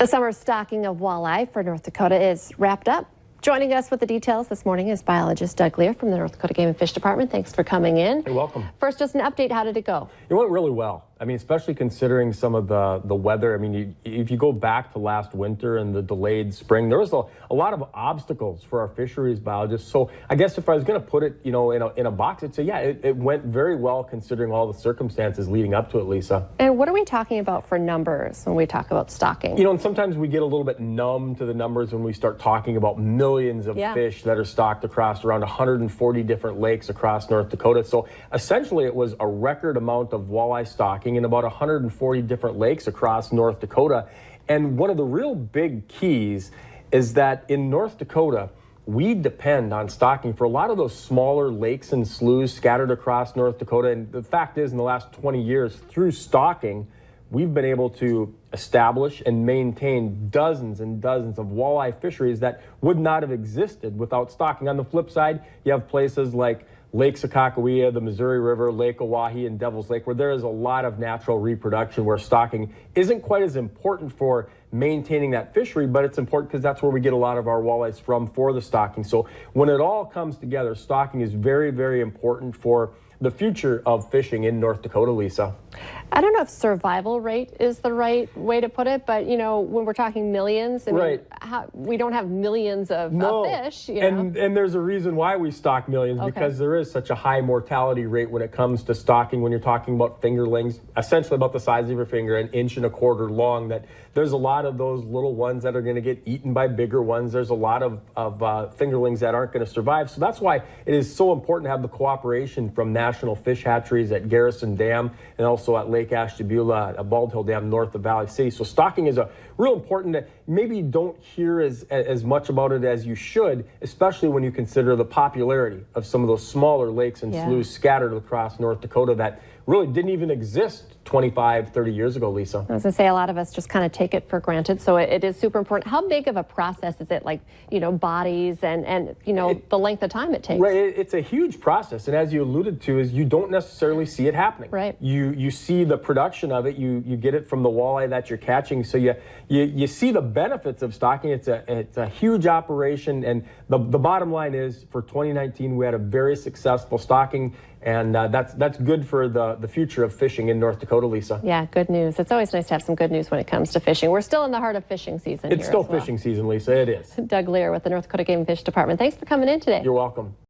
The summer stocking of walleye for North Dakota is wrapped up. Joining us with the details this morning is biologist Doug Leier from the North Dakota Game and Fish Department. Thanks for coming in. You're welcome. First, just an update. How did it go? It went really well. I mean, especially considering some of the weather. I mean, if you go back to last winter and the delayed spring, there was a lot of obstacles for our fisheries biologists. So I guess if I was going to put it, in a box, I'd say, yeah, it went very well considering all the circumstances leading up to it, Lisa. And what are we talking about for numbers when we talk about stocking? And sometimes we get a little bit numb to the numbers when we start talking about millions of fish that are stocked across around 140 different lakes across North Dakota. So essentially, it was a record amount of walleye stocking in about 140 different lakes across North Dakota. And one of the real big keys is that in North Dakota, we depend on stocking for a lot of those smaller lakes and sloughs scattered across North Dakota. And the fact is, in the last 20 years, through stocking, we've been able to establish and maintain dozens and dozens of walleye fisheries that would not have existed without stocking. On the flip side, you have places like Lake Sakakawea, the Missouri River, Lake Oahe, and Devil's Lake, where there is a lot of natural reproduction where stocking isn't quite as important for maintaining that fishery, but it's important because that's where we get a lot of our walleyes from for the stocking. So when it all comes together, stocking is very, very important for the future of fishing in North Dakota, Lisa. I don't know if survival rate is the right way to put it, but when we're talking millions, we don't have millions of fish. And there's a reason why we stock millions, because there is such a high mortality rate when it comes to stocking. When you're talking about fingerlings, essentially about the size of your finger, 1.25 inches long, that there's a lot of those little ones that are going to get eaten by bigger ones. There's a lot of fingerlings that aren't going to survive. So that's why it is so important to have the cooperation from national fish hatcheries at Garrison Dam and also at Lake Ashtabula, a Bald Hill Dam north of Valley City. So stocking is a real important that maybe you don't hear as much about it as you should, especially when you consider the popularity of some of those smaller lakes and sloughs scattered across North Dakota that really didn't even exist 25, 30 years ago, Lisa. I was going to say, a lot of us just kind of take it for granted, so it is super important. How big of a process is it, like, bodies and the length of time it takes? Right, it's a huge process, and as you alluded to, is you don't necessarily see it happening. Right. You see the production of it, you get it from the walleye that you're catching, so you see the benefits of stocking. It's a huge operation, and the bottom line is, for 2019, we had a very successful stocking, and that's good for the future of fishing in North Dakota, Lisa. Yeah, good news. It's always nice to have some good news when it comes to fishing. We're still in the heart of fishing season. It's still fishing season, Lisa. It is. Doug Leier with the North Dakota Game and Fish Department. Thanks for coming in today. You're welcome.